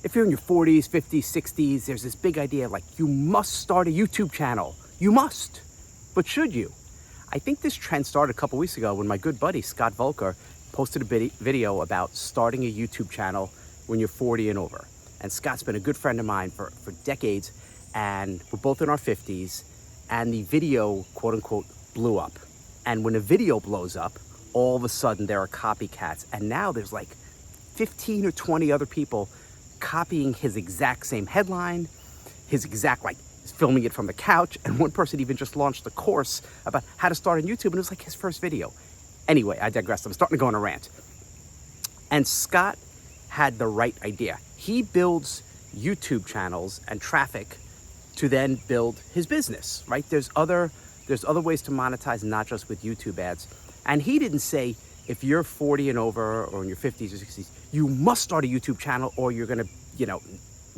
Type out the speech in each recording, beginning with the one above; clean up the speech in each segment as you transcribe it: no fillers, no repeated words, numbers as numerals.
if you're in your 40s, 50s, 60s, there's this big idea like you must start a YouTube channel. You must. But should you? I think this trend started a couple weeks ago when my good buddy, Scott Voelker, posted a video about starting a YouTube channel when you're 40 and over. And Scott's been a good friend of mine for decades, and we're both in our 50s, and the video, quote unquote, blew up. And when a video blows up, all of a sudden there are copycats. And now there's like 15 or 20 other people copying his exact same headline, his exact, like, filming it from the couch. And one person even just launched a course about how to start on YouTube, and it was like his first video. Anyway, I digress. I'm starting to go on a rant. And Scott had the right idea. He builds YouTube channels and traffic to then build his business, right? There's other ways to monetize, not just with YouTube ads. And he didn't say, if you're 40 and over or in your 50s or 60s, you must start a YouTube channel or you're gonna,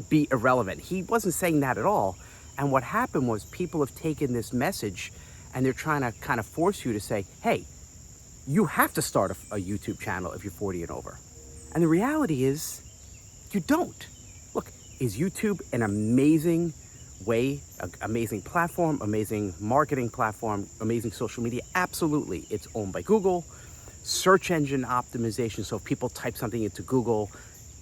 be irrelevant. He wasn't saying that at all. And what happened was people have taken this message and they're trying to kind of force you to say, hey, you have to start a YouTube channel if you're 40 and over. And the reality is, you don't. Look, is YouTube an amazing way, an amazing platform, amazing marketing platform, amazing social media? Absolutely. It's owned by Google. Search engine optimization, so if people type something into Google,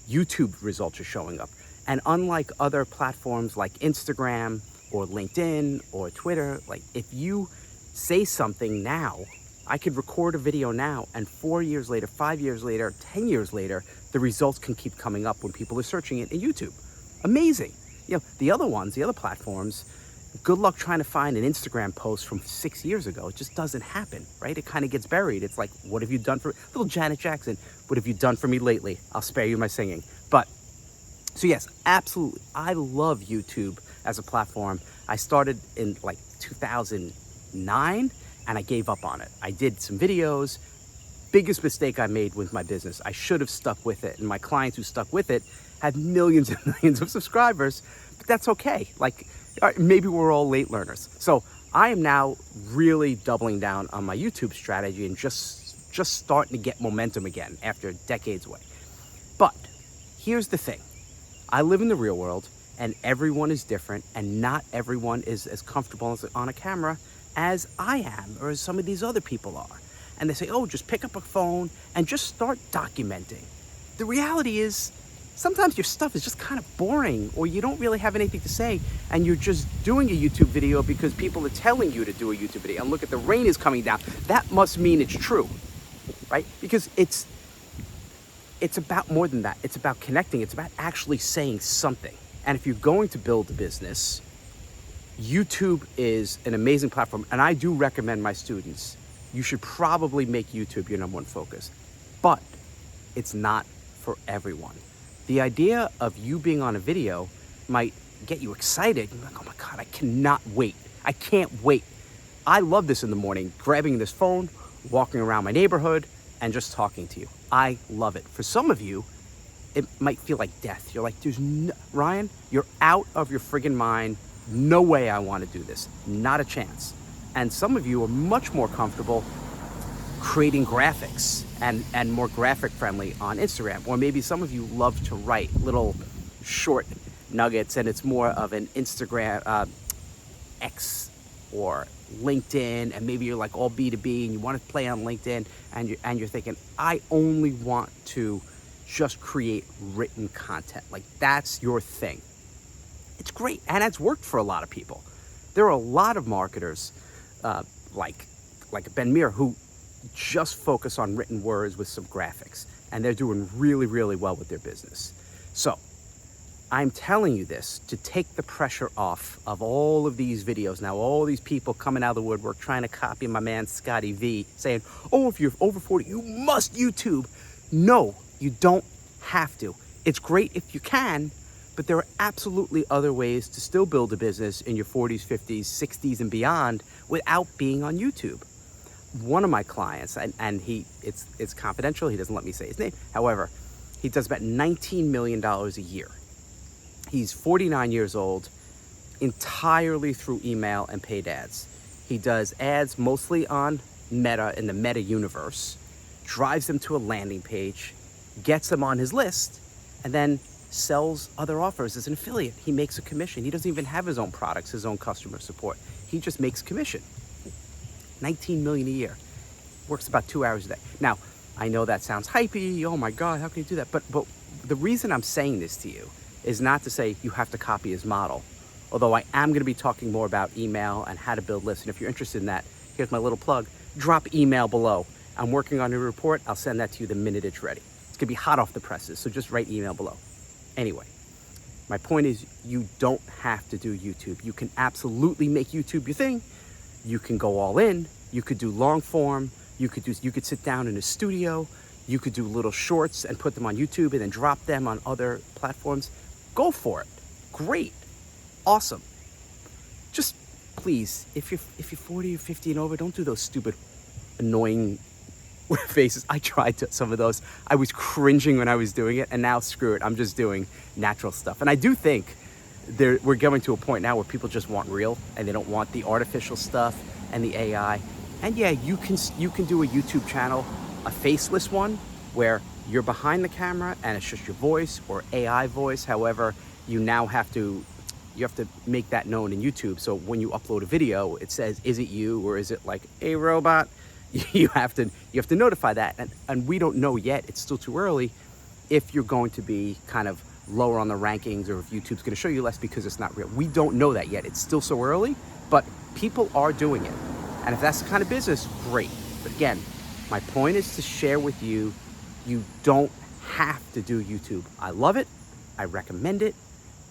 YouTube results are showing up. And unlike other platforms like Instagram or LinkedIn or Twitter, like if you say something now, I could record a video now, and 4 years later, 5 years later, 10 years later, the results can keep coming up when people are searching it in YouTube. Amazing. The other ones, the other platforms, good luck trying to find an Instagram post from 6 years ago. It just doesn't happen, right? It kind of gets buried. It's like, what have you done for, little Janet Jackson, what have you done for me lately? I'll spare you my singing. But, so yes, absolutely. I love YouTube as a platform. I started in like 2009 and I gave up on it. I did some videos. Biggest mistake I made with my business. I should have stuck with it. And my clients who stuck with it had millions and millions of subscribers, but that's okay. Like, maybe we're all late learners. So I am now really doubling down on my YouTube strategy and just starting to get momentum again after decades away. But here's the thing. I live in the real world and everyone is different, and not everyone is as comfortable on a camera as I am or as some of these other people are. And they say, oh, just pick up a phone and just start documenting. The reality is, sometimes your stuff is just kind of boring, or you don't really have anything to say, and you're just doing a YouTube video because people are telling you to do a YouTube video. And look, at the rain is coming down. That must mean it's true, right? Because it's about more than that. It's about connecting. It's about actually saying something. And if you're going to build a business, YouTube is an amazing platform. And I do recommend my students, you should probably make YouTube your number one focus. But it's not for everyone. The idea of you being on a video might get you excited. You're like, oh my God, I cannot wait. I can't wait. I love this in the morning, grabbing this phone, walking around my neighborhood, and just talking to you. I love it. For some of you, it might feel like death. You're like, Ryan, you're out of your friggin' mind. No way I want to do this. Not a chance. And some of you are much more comfortable creating graphics and more graphic friendly on Instagram. Or maybe some of you love to write little short nuggets and it's more of an Instagram, X or LinkedIn, and maybe you're like all B2B and you want to play on LinkedIn and you're thinking, I only want to just create written content. Like that's your thing. It's great, and it's worked for a lot of people. There are a lot of marketers like Ben Meir who just focus on written words with some graphics, and they're doing really, really well with their business. So I'm telling you this to take the pressure off of all of these videos. Now, all these people coming out of the woodwork trying to copy my man Scotty V, saying, oh, if you're over 40, you must YouTube. No, you don't have to. It's great if you can, but there are absolutely other ways to still build a business in your 40s, 50s, 60s, and beyond without being on YouTube. One of my clients, and it's confidential, he doesn't let me say his name. However, he does about $19 million a year. He's 49 years old, entirely through email and paid ads. He does ads mostly on Meta, in the Meta universe, drives them to a landing page, gets them on his list, and then sells other offers as an affiliate. He makes a commission. He doesn't even have his own products, his own customer support. He just makes commission. 19 million a year. Works about 2 hours a day. Now, I know that sounds hypey. Oh my God, how can you do that? But the reason I'm saying this to you is not to say you have to copy his model. Although I am going to be talking more about email and how to build lists. And if you're interested in that, here's my little plug. Drop email below. I'm working on a report. I'll send that to you the minute it's ready. It's going to be hot off the presses. So just write email below. Anyway, my point is you don't have to do YouTube. You can absolutely make YouTube your thing. You can go all in. You could do long form. You could sit down in a studio. You could do little shorts and put them on YouTube and then drop them on other platforms. Go for it. Great. Awesome. Just please, if you're 40 or 50 and over, don't do those stupid, annoying faces. I tried some of those. I was cringing when I was doing it, and now screw it. I'm just doing natural stuff. And I do think we're going to a point now where people just want real, and they don't want the artificial stuff and the AI. And yeah, you can do a YouTube channel, a faceless one, where you're behind the camera and it's just your voice or AI voice. However, you have to make that known in YouTube. So when you upload a video, it says, is it you or is it like a robot? You have to notify that. And we don't know yet, it's still too early, if you're going to be kind of lower on the rankings or if YouTube's going to show you less because it's not real. We don't know that yet. It's still so early, but people are doing it. And if that's the kind of business, great. But again, my point is to share with you, you don't have to do YouTube. I love it. I recommend it.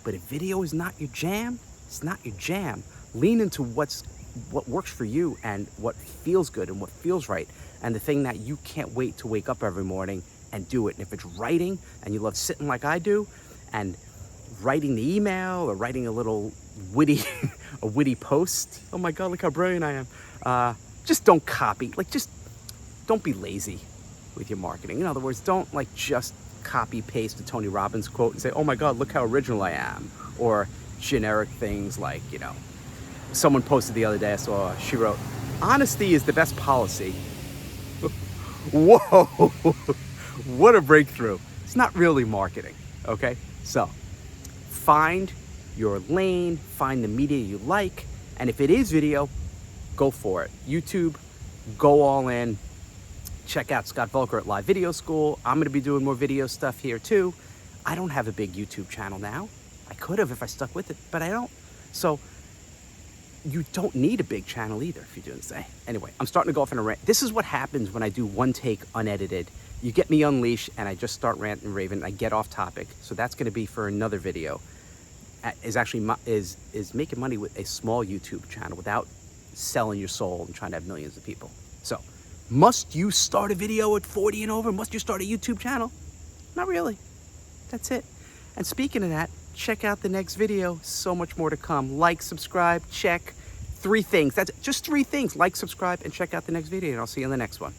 But if video is not your jam, it's not your jam. Lean into what works for you and what feels good and what feels right. And the thing that you can't wait to wake up every morning and do it. And if it's writing and you love sitting like I do and writing the email or writing a little witty post. Oh my God, look how brilliant I am. Just don't copy. Just don't be lazy with your marketing. In other words, don't just copy paste a Tony Robbins quote and say, oh my God, look how original I am. Or generic things like, someone posted the other day, I saw, she wrote, honesty is the best policy. Whoa, what a breakthrough. It's not really marketing, okay? So find your lane, find the media you like, and if it is video, go for it. YouTube, go all in. Check out Scott Voelker at Live Video School. I'm gonna be doing more video stuff here too. I don't have a big YouTube channel now. I could have if I stuck with it, but I don't. So you don't need a big channel either if you're doing this. Anyway, I'm starting to go off on a rant. This is what happens when I do one take unedited. You get me unleashed and I just start ranting and raving. I get off topic. So that's gonna be for another video. Is making money with a small YouTube channel without selling your soul and trying to have millions of people. So must you start a video at 40 and over? Must you start a YouTube channel? Not really. That's it. And speaking of that, check out the next video. So much more to come. Like, subscribe, check. 3 things. That's just 3 things. Like, subscribe, and check out the next video. And I'll see you in the next one.